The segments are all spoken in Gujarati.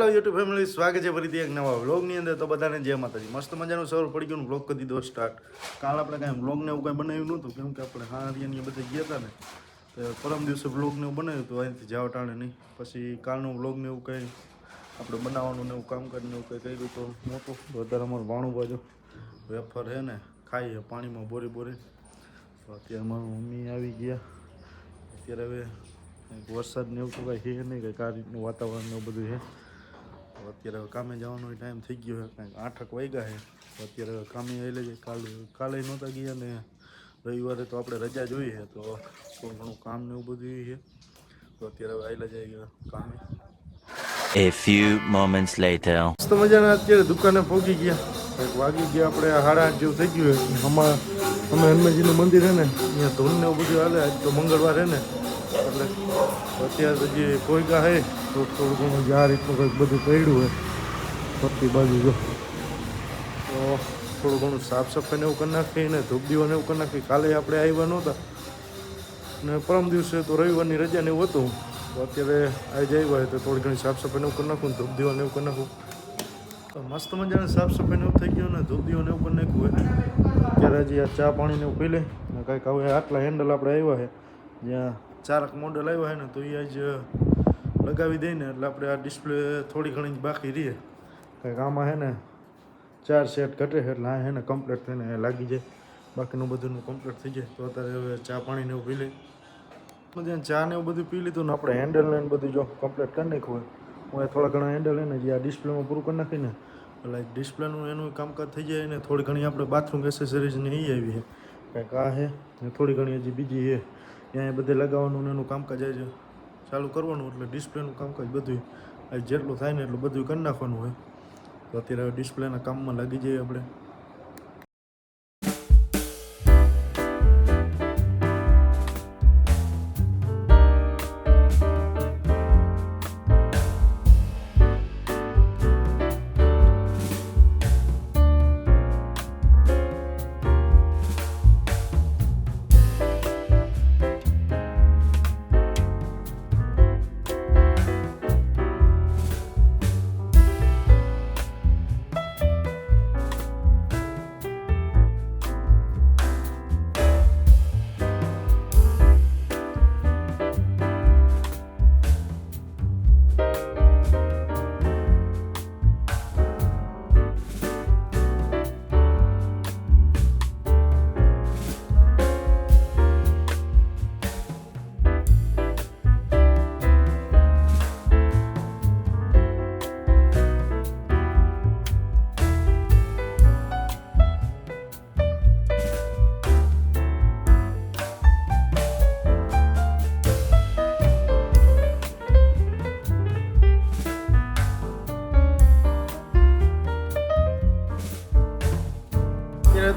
હેલો યુટ્યુબ ફેમિલી, સ્વાગત છે ફરીથી એક નવા વ્લોગની અંદર. તો બધાને જય માતાજી. મસ્ત મજાનું સવાર પડી ગયું, વ્લોગ કરી દીધો સ્ટાર્ટ. કાલ આપણે કાંઈ વ્લોગને એવું કાંઈ બનાવ્યું નહોતું, કેમ કે આપણે હારિયાની બધે ગયા હતા ને, તો પરમ દિવસે વ્લોગને એવું બનાવ્યું હતું, અહીંથી જાવ ટાણે નહીં. પછી કાલનું વ્લોગને એવું કંઈ આપણે બનાવવાનું ને એવું કામ કરીને એવું કંઈ કર્યું તો નહોતું. વધારે અમારું ભાણું બાજુ વેફર છે ને ખાઈએ પાણીમાં બોરી બોરી. તો અત્યારે મારું મમ્મી આવી ગયા. અત્યારે હવે વરસાદ ને એવું તો કાંઈ છે નહીં, કંઈક આ રીતનું વાતાવરણ ને એવું બધું છે. તો અત્યારે હવે કામે જવાનો ટાઈમ થઈ ગયો છે, કાંઈક 8 વાગ્યા છે. તો અત્યારે હવે કામે આવી લઈએ. કાલે નહોતા ગયા ને રવિવારે તો આપણે રજા જોઈએ, તો થોડું ઘણું કામ ને એવું બધું છે. તો અત્યારે હવે આવેલા જાય કામે. A few moments later. મસ્ત મજાના અત્યારે દુકાને પહોંચી ગયા. કંઈક વાગી ગયા આપણે 8:30 જેવું થઈ ગયું છે. અમે હનુમાનજીનું મંદિર છે ને, અહીંયા ધૂન ને એવું બધું હાલે. આજ તો મંગળવાર છે ને, એટલે અત્યારે જે કોઈકા છે તો થોડું ઘણું આ રીતનું કંઈક બધું પડ્યું હોય ફરતી બાજુ. જો તો થોડું ઘણું સાફ સફાઈ ને એવું કરી નાખીએ ને ધૂપ દીવાને એવું કરી નાખીએ. કાલે આપણે આવ્યા નહોતા ને પરમ દિવસે તો રવિવારની રજા ને એવું હતું. તો અત્યારે આવી આવ્યા હોય તો થોડી ઘણી સાફ સફાઈ ને એવું કરી નાખું ને ધૂપ દીવાને એવું કરી નાખું. તો મસ્ત મજાને સાફ સફાઈ ને એવું થઈ ગયું ને ધૂપ દીવાને એવું કરી નાખ્યું હોય. ત્યારે હજી આ ચા પાણીને એવું પી લે ને કાંઈક હવે આટલા હેન્ડલ આપણે આવ્યા છે, જ્યાં 4 મોડલ આવ્યા છે ને, તો એ આજ લગાવી દઈને એટલે આપણે આ ડિસ્પ્લે થોડી ઘણી બાકી રહીએ. કંઈક આમાં છે ને 4 સેટ ઘટે છે એટલે આ છે ને કમ્પ્લીટ થઈને લાગી જાય. બાકીનું બધું કમ્પ્લીટ થઈ જાય. તો અત્યારે હવે ચા પાણીને એવું પી લે. જ્યાં ચા ને એવું બધું પી લીધું ને આપણે હેન્ડલ ને બધું જો કમ્પ્લીટ કરી નાખ્યું હોય. હું થોડા ઘણા હેન્ડલ છે ને જે આ ડિસ્પ્લેમાં પૂરું કરી નાખીને એટલે ડિસ્પ્લેનું એનું કામકાજ થઈ જાય ને થોડી ઘણી આપણે બાથરૂમ એસેસરીઝ ને એ આવી છે. કંઈક આ છે ને થોડી ઘણી હજી બીજી છે. ત્યાં બધે લગાવવાનું ને એનું કામકાજ આજે ચાલુ કરવાનું, એટલે ડિસ્પ્લેનું કામકાજ બધું જેટલું થાય ને એટલું બધું કરી નાખવાનું હોય. તો અત્યારે ડિસ્પ્લેના કામમાં લાગી જઈએ આપણે.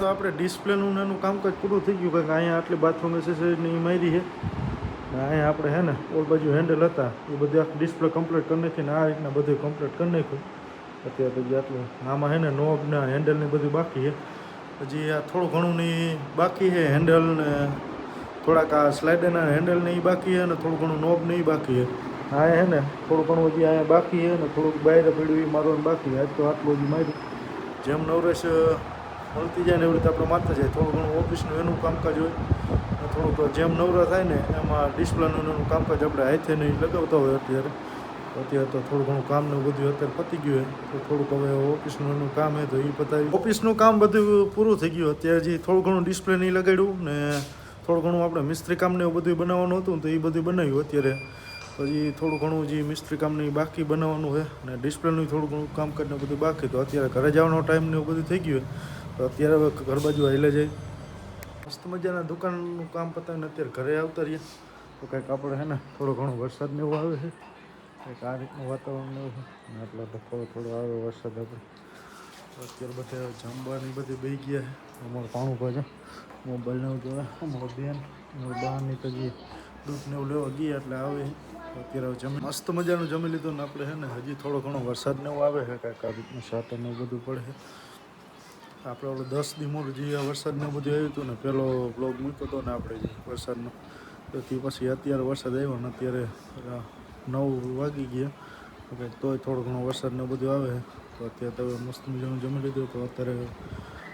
તો આપણે ડિસ્પ્લેનું એનું કામકાજ પૂરું થઈ ગયું. કંઈક અહીંયા આટલી બાથરૂમ એસેસરીની મારી છે. અહીંયા આપણે છે ને ઓલ બાજુ હેન્ડલ હતા એ બધું આખી ડિસ્પ્લે કમ્પ્લીટ કરી નાખીને આ રીતના બધું કમ્પ્લીટ કરી નાખ્યું. અત્યારે તો આટલું આમાં છે ને નોબના હેન્ડલને બધું બાકી છે. હજી આ થોડું ઘણું ની બાકી છે હેન્ડલ ને થોડાક આ સ્લાઇડરના હેન્ડલ ને એ બાકી છે ને થોડું ઘણું નોબ ને એ બાકી છે. હા છે ને થોડું ઘણું હજી અહીંયા બાકી છે ને થોડુંક બહાર પડ્યું એ મારવાનું બાકી છે. આજ તો આટલું હજી માર્યું. જેમ નવરેશ મળતી જાય ને એવી રીતે આપણે મારતા જાય. થોડું ઘણું ઓફિસનું એનું કામકાજ હોય, થોડુંક જેમ નવરા થાય ને એમાં ડિસ્પ્લેનું એનું કામકાજ આપણે હાથે નહીં લગાવતા હોય. અત્યારે તો થોડું ઘણું કામ ને બધું અત્યારે પતી ગયું હોય. તો થોડુંક હવે ઓફિસનું એનું કામ છે તો એ પતાવી. ઓફિસનું કામ બધું પૂરું થઈ ગયું. અત્યારે જે થોડું ઘણું ડિસ્પ્લે નહીં લગાડ્યું ને થોડું ઘણું આપણે મિસ્ત્રી કામ ને એવું બધું બનાવવાનું હતું તો એ બધું બનાવ્યું. અત્યારે પછી થોડું ઘણું જે મિસ્ત્રી કામની બાકી બનાવવાનું છે ને ડિસ્પ્લેનું થોડું ઘણું કામકાજ ને બધું બાકી. તો અત્યારે ઘરે જવાનો ટાઈમ ને એવું બધું થઈ ગયું. તો અત્યારે હવે ઘર બાજુ હાલે જાય. મસ્ત મજાના દુકાનનું કામ પતાવીને અત્યારે ઘરે આવતા રહીએ. તો કંઈક આપણે છે ને થોડો ઘણો વરસાદ ને એવું આવે છે. કંઈક આ રીતનું વાતાવરણ એવું છે ને એટલે થોડો આવે વરસાદ આપણે. તો અત્યારે બધે જમવાની બધી બેસી ગયા છે. અમારું પાણું પાછા મોબાઈલ ને એવું જોવે. અમારો બેન બહારની તો જે દૂધ ને એવું લેવા ગયા એટલે આવે. અત્યારે જમી મસ્ત મજાનું જમી લીધું ને આપણે છે ને હજી થોડો ઘણો વરસાદ ને એવું આવે છે. કાંઈક આ રીતનું સાટન ને એવું બધું પડે છે. આપણે ઓલું 10 દી મોડું જે વરસાદને બધું આવ્યું હતું ને પહેલો બ્લોગ મૂક્યો હતો ને આપણે જે વરસાદનો, તો તે પછી અત્યારે વરસાદ આવ્યો ને અત્યારે 9 વાગી ગયા. ઓકે તોય થોડો ઘણો વરસાદ ને બધું આવે તો અત્યારે તો મસ્ત મજાનું જમી લીધું તો અત્યારે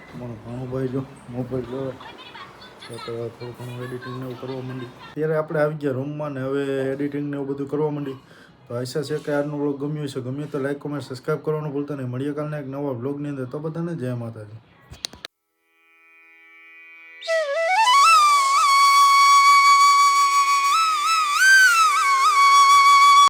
તમારો ભાણુભાઈ જો મોબાઈલ જોવે તો થોડું ઘણું એડિટિંગ ને એવું કરવા માંડી. ત્યારે આપણે આવી ગયા રૂમમાં ને હવે એડિટિંગ ને એવું બધું કરવા માંડી. તો આશા છે કે આજનો વ્લોગ ગમ્યો છે. ગમ્યો તો લાઈક કોમેન્ટ સબસ્ક્રાઈબ કરવાનું ભૂલતા નહીં. મળીએ કાલના એક નવા વ્લોગની અંદર. તો બધાને જય માતાજી.